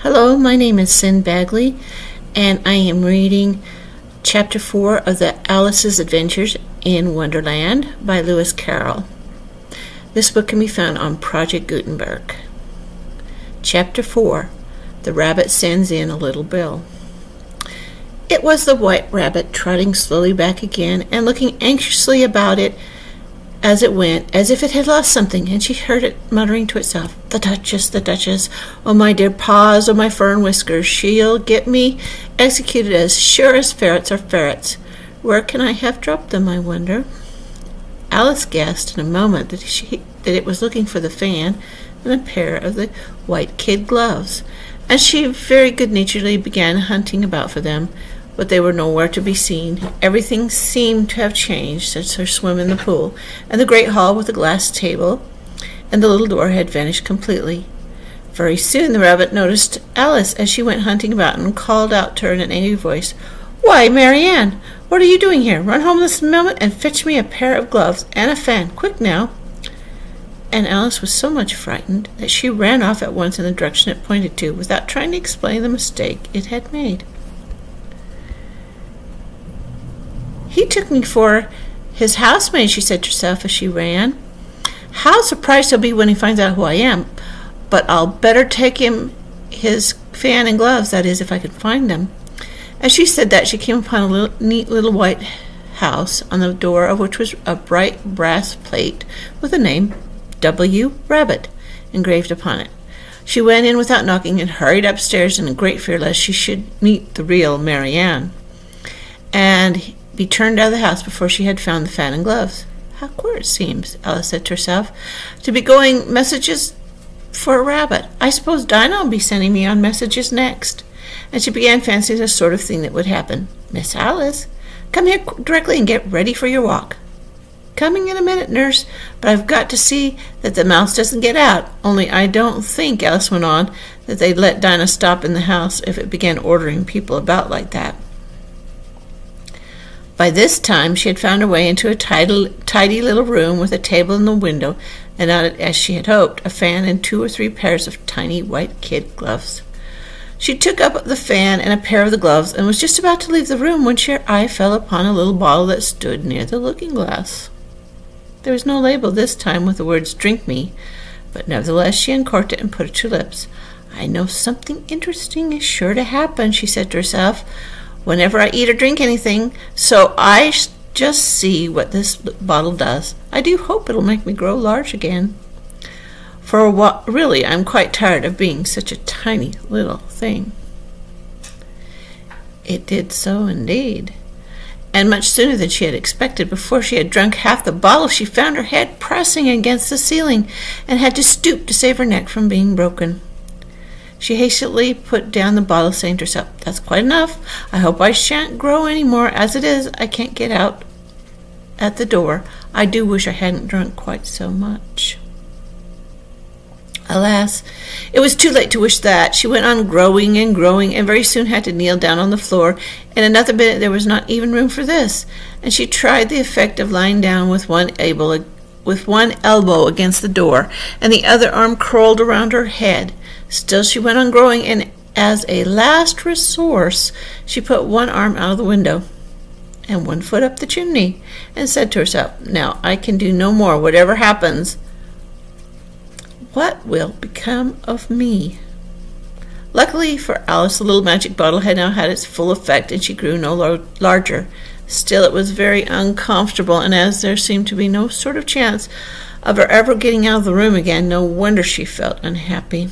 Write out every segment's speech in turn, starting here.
Hello, my name is Sin Bagley, and I am reading Chapter 4 of the Alice's Adventures in Wonderland by Lewis Carroll. This book can be found on Project Gutenberg. Chapter 4, The Rabbit Sends in a Little Bill. It was the White Rabbit trotting slowly back again and looking anxiously about it as it went, as if it had lost something, and she heard it muttering to itself, the Duchess, oh my dear paws, oh my fur and whiskers, she'll get me executed as sure as ferrets are ferrets. Where can I have dropped them, I wonder?" Alice guessed in a moment that it was looking for the fan and a pair of the white kid gloves, and she very good-naturedly began hunting about for them, but they were nowhere to be seen. Everything seemed to have changed since her swim in the pool, and the great hall with the glass table and the little door had vanished completely. Very soon the rabbit noticed Alice as she went hunting about and called out to her in an angry voice, "Why, Marianne, what are you doing here? Run home this moment and fetch me a pair of gloves and a fan. Quick now." And Alice was so much frightened that she ran off at once in the direction it pointed to, without trying to explain the mistake it had made. "He took me for his housemaid," she said to herself as she ran. "How surprised he'll be when he finds out who I am. But I'll better take him his fan and gloves, that is, if I can find them." As she said that, she came upon a neat little white house, on the door of which was a bright brass plate with the name W. Rabbit engraved upon it. She went in without knocking and hurried upstairs in great fear lest she should meet the real Marianne and be turned out of the house before she had found the fan and gloves. "How queer it seems," Alice said to herself, "to be going messages for a rabbit. I suppose Dinah will be sending me on messages next." And she began fancying the sort of thing that would happen. "Miss Alice, come here directly and get ready for your walk." "Coming in a minute, nurse, but I've got to see that the mouse doesn't get out. Only I don't think," Alice went on, "that they'd let Dinah stop in the house if it began ordering people about like that." By this time she had found her way into a tidy little room with a table in the window, and on it, as she had hoped, a fan and 2 or 3 pairs of tiny white kid gloves. She took up the fan and a pair of the gloves and was just about to leave the room when her eye fell upon a little bottle that stood near the looking-glass. There was no label this time with the words "Drink me," but nevertheless she uncorked it and put it to her lips. "I know something interesting is sure to happen," she said to herself, "whenever I eat or drink anything, so I just see what this bottle does. I do hope it'll make me grow large again. For really, I'm quite tired of being such a tiny little thing." It did so indeed, and much sooner than she had expected. Before she had drunk half the bottle, she found her head pressing against the ceiling and had to stoop to save her neck from being broken. She hastily put down the bottle, saying to herself, "That's quite enough. I hope I shan't grow any more. As it is, I can't get out at the door. I do wish I hadn't drunk quite so much." Alas, it was too late to wish that. She went on growing and growing, and very soon had to kneel down on the floor. In another minute there was not even room for this, and she tried the effect of lying down with one elbow against the door, and the other arm curled around her head. Still she went on growing, and as a last resource she put one arm out of the window and one foot up the chimney, and said to herself, "Now I can do no more. Whatever happens, what will become of me?" Luckily for Alice, the little magic bottle had now had its full effect, and she grew no larger. Still, it was very uncomfortable, and as there seemed to be no sort of chance of her ever getting out of the room again, no wonder she felt unhappy.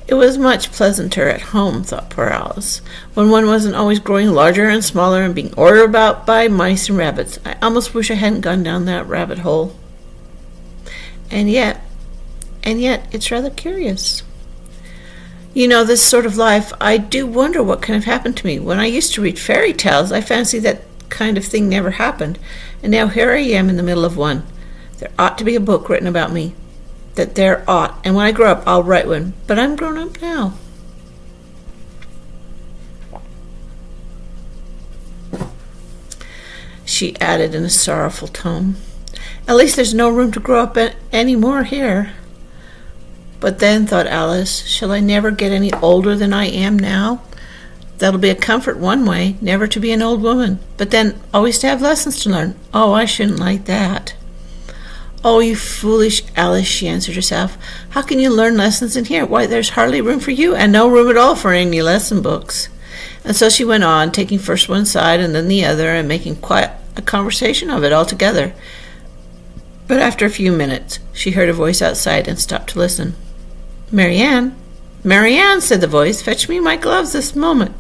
It was much pleasanter at home, thought poor Alice, when one wasn't always growing larger and smaller and being ordered about by mice and rabbits. I almost wish I hadn't gone down that rabbit hole. And yet, it's rather curious. You know, this sort of life, I do wonder what can have happened to me. When I used to read fairy tales, I fancied that kind of thing never happened, and now here I am in the middle of one. There ought to be a book written about me. That there ought, and when I grow up I'll write one, but I'm grown up now. She added in a sorrowful tone, "At least there's no room to grow up any more here. But then, thought Alice, shall I never get any older than I am now? That'll be a comfort one way, never to be an old woman, but then always to have lessons to learn. Oh, I shouldn't like that. Oh, you foolish Alice, she answered herself. How can you learn lessons in here? Why, there's hardly room for you, and no room at all for any lesson books. And so she went on, taking first one side and then the other, and making quite a conversation of it altogether. But after a few minutes, she heard a voice outside and stopped to listen. "Marianne, Marianne," said the voice, "fetch me my gloves this moment."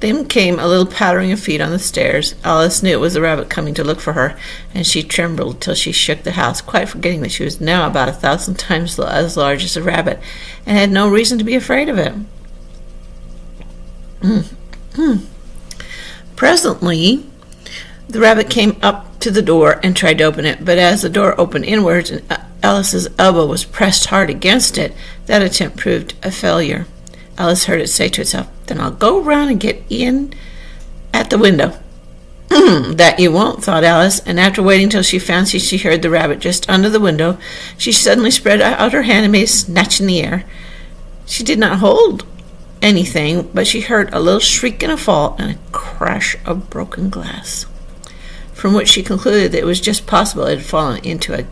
Then came a little pattering of feet on the stairs. Alice knew it was the rabbit coming to look for her, and she trembled till she shook the house, quite forgetting that she was now about 1,000 times as large as a rabbit, and had no reason to be afraid of it. Presently, the rabbit came up to the door and tried to open it, but as the door opened inwards and Alice's elbow was pressed hard against it, that attempt proved a failure. Alice heard it say to itself, "Then I'll go round and get in at the window." "That you won't," thought Alice, and after waiting till she fancied she heard the rabbit just under the window, she suddenly spread out her hand and made a snatch in the air. She did not hold anything, but she heard a little shriek and a fall and a crash of broken glass, from which she concluded that it was just possible it had fallen into a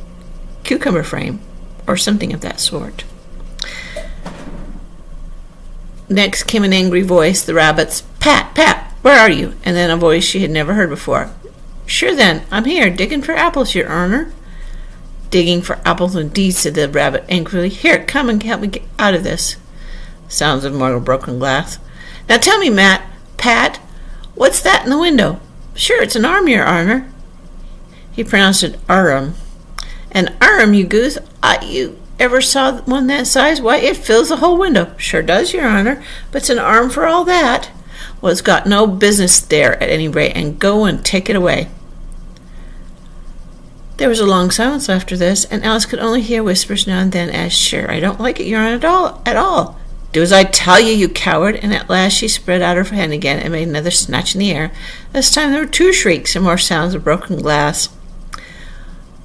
cucumber frame or something of that sort. Next came an angry voice, the rabbit's, "Pat, Pat, where are you?" And then a voice she had never heard before. "Sure then, I'm here, digging for apples, your honor." "Digging for apples indeed," said the rabbit angrily. "Here, come and help me get out of this." Sounds of more broken glass. "Now tell me, Pat, what's that in the window?" "Sure, it's an arm, your honor." He pronounced it arum. "An arm, you goose? You ever saw one that size? Why, it fills the whole window." "Sure does, your honor, but it's an arm for all that." "Well, it's got no business there at any rate, and go and take it away." There was a long silence after this, and Alice could only hear whispers now and then as, "Sure, I don't like it, your honor, at all. Do as I tell you, you coward." And at last she spread out her hand again and made another snatch in the air. This time there were 2 shrieks and more sounds of broken glass.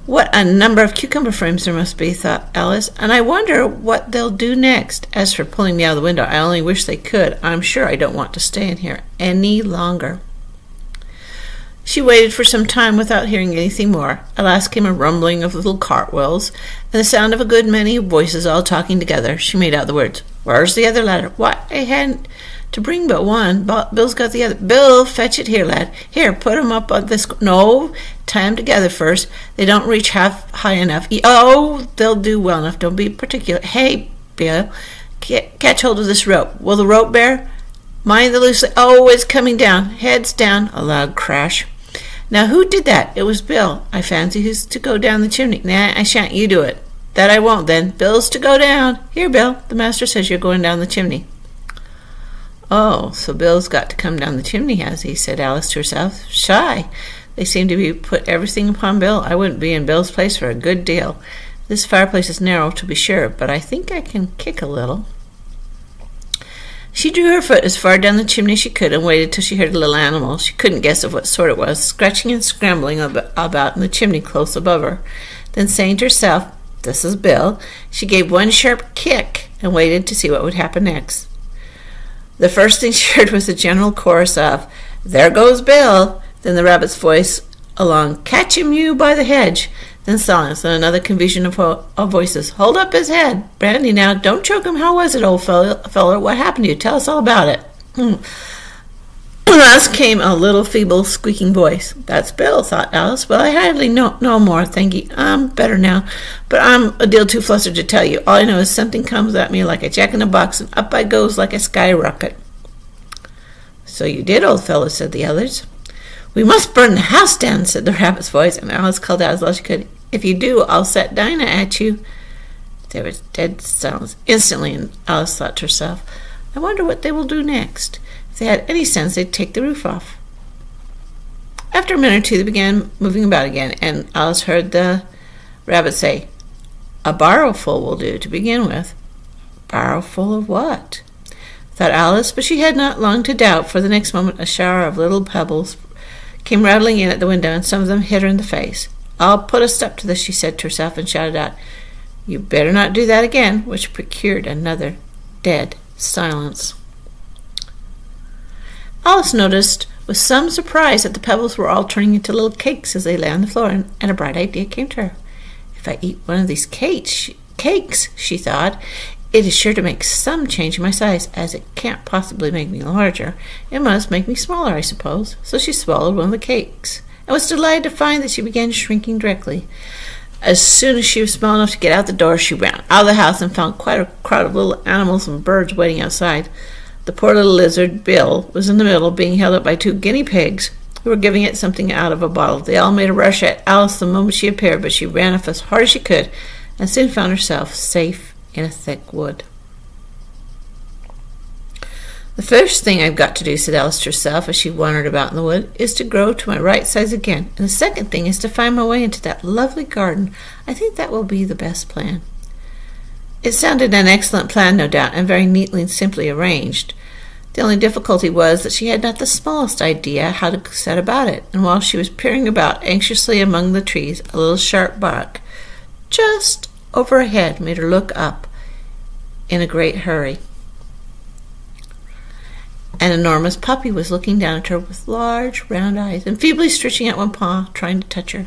"What a number of cucumber frames there must be," thought Alice, "and I wonder what they'll do next. As for pulling me out of the window, I only wish they could. I'm sure I don't want to stay in here any longer." She waited for some time without hearing anything more. At last came a rumbling of little cartwheels, and the sound of a good many voices all talking together. She made out the words, "Where's the other ladder?" "Why, I hadn't to bring but one. Bill's got the other." "Bill, fetch it here, lad. Here, put 'em up on this." "No, tie 'em together first. They don't reach half high enough." "Oh, they'll do well enough. Don't be particular. Hey, Bill, catch hold of this rope. Will the rope bear? Mind the loose. Oh, it's coming down. Heads down." A loud crash. "Now, who did that?" "It was Bill, I fancy, who's to go down the chimney." "Nah, I shan't. You do it." "That I won't, then. Bill's to go down." "Here, Bill, the master says you're going down the chimney." "Oh, so Bill's got to come down the chimney, has he?" said Alice to herself. "Shy. They seem to be put everything upon Bill. I wouldn't be in Bill's place for a good deal. This fireplace is narrow, to be sure, but I think I can kick a little." She drew her foot as far down the chimney as she could and waited till she heard a little animal, she couldn't guess of what sort it was, scratching and scrambling about in the chimney close above her. Then saying to herself, "This is Bill," she gave one sharp kick and waited to see what would happen next. The first thing she heard was a general chorus of, "There goes Bill!" Then the rabbit's voice along, "Catch him, you, by the hedge!" Then silence, and another confusion of voices. "Hold up his head! Brandy, now, don't choke him. How was it, old feller? What happened to you? Tell us all about it." Last came a little feeble squeaking voice. "That's Bill," thought Alice. "Well, I hardly know more, thank ye. I'm better now, but I'm a deal too flustered to tell you. All I know is something comes at me like a jack-in-the-box, and up I goes like a skyrocket." "So you did, old fellow," said the others. "We must burn the house down," said the rabbit's voice, and Alice called out as loud as she could, "If you do, I'll set Dinah at you." There was dead silence instantly, and Alice thought to herself, "I wonder what they will do next. If they had any sense, they'd take the roof off." After a minute or two, they began moving about again, and Alice heard the rabbit say, "A barrowful will do to begin with." "Barrowful of what?" thought Alice, but she had not long to doubt, for the next moment a shower of little pebbles came rattling in at the window, and some of them hit her in the face. "I'll put a stop to this," she said to herself, and shouted out, "You better not do that again," which procured another dead silence. Alice noticed with some surprise that the pebbles were all turning into little cakes as they lay on the floor, and a bright idea came to her. "If I eat one of these cakes, she thought, "it is sure to make some change in my size, as it can't possibly make me larger. It must make me smaller, I suppose." So she swallowed one of the cakes, and was delighted to find that she began shrinking directly. As soon as she was small enough to get out the door, she ran out of the house and found quite a crowd of little animals and birds waiting outside. The poor little lizard, Bill, was in the middle, being held up by 2 guinea pigs, who were giving it something out of a bottle. They all made a rush at Alice the moment she appeared, but she ran off as hard as she could, and soon found herself safe in a thick wood. "The first thing I've got to do," said Alice to herself as she wandered about in the wood, "is to grow to my right size again, and the second thing is to find my way into that lovely garden. I think that will be the best plan." It sounded an excellent plan, no doubt, and very neatly and simply arranged. The only difficulty was that she had not the smallest idea how to set about it, and while she was peering about anxiously among the trees, a little sharp bark just over her head made her look up in a great hurry. An enormous puppy was looking down at her with large round eyes, and feebly stretching out one paw, trying to touch her.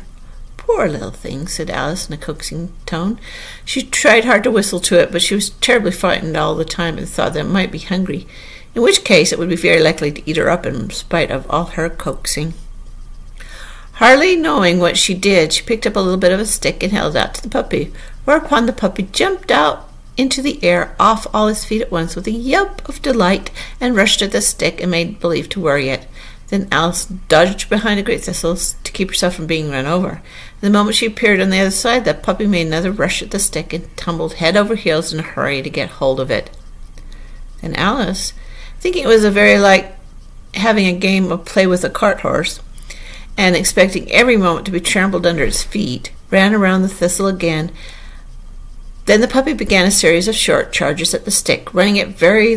"Poor little thing," said Alice in a coaxing tone. She tried hard to whistle to it, but she was terribly frightened all the time at the thought that it might be hungry, in which case it would be very likely to eat her up in spite of all her coaxing. Hardly knowing what she did, she picked up a little bit of a stick and held it out to the puppy, whereupon the puppy jumped out into the air off all his feet at once with a yelp of delight and rushed at the stick and made believe to worry it. Then Alice dodged behind a great thistle to keep herself from being run over. The moment she appeared on the other side, the puppy made another rush at the stick and tumbled head over heels in a hurry to get hold of it. Then Alice, thinking it was very like having a game of play with a cart horse, and expecting every moment to be trampled under its feet, ran around the thistle again. Then the puppy began a series of short charges at the stick, running it very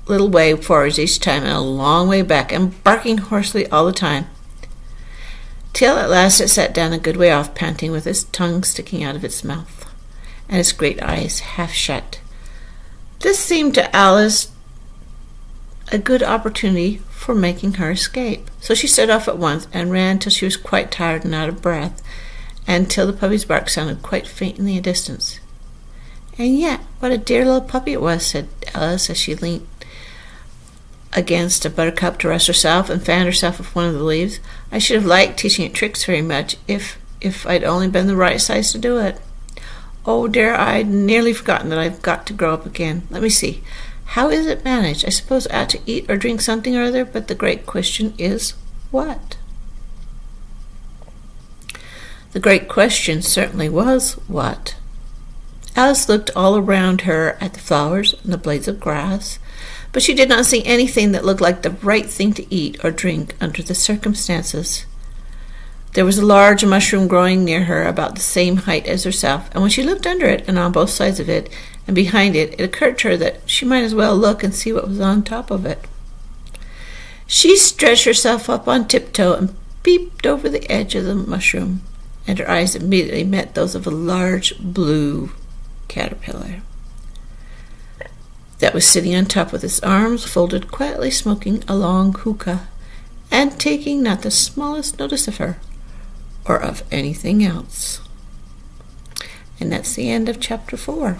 little way forwards each time and a long way back, and barking hoarsely all the time, till at last it sat down a good way off, panting, with its tongue sticking out of its mouth, and its great eyes half shut. This seemed to Alice a good opportunity for making her escape, so she set off at once and ran till she was quite tired and out of breath, and till the puppy's bark sounded quite faint in the distance. "And yet, what a dear little puppy it was," said Alice as she leant against a buttercup to rest herself and fanned herself with one of the leaves. "I should have liked teaching it tricks very much if I'd only been the right size to do it. Oh dear, I'd nearly forgotten that I've got to grow up again. Let me see. How is it managed? I suppose I ought to eat or drink something or other, but the great question is, what?" The great question certainly was, what? Alice looked all around her at the flowers and the blades of grass, but she did not see anything that looked like the right thing to eat or drink under the circumstances. There was a large mushroom growing near her about the same height as herself, and when she looked under it and on both sides of it and behind it, it occurred to her that she might as well look and see what was on top of it. She stretched herself up on tiptoe and peeped over the edge of the mushroom, and her eyes immediately met those of a large blue caterpillar that was sitting on top with its arms folded, quietly smoking a long hookah, and taking not the smallest notice of her or of anything else. And that's the end of chapter 4.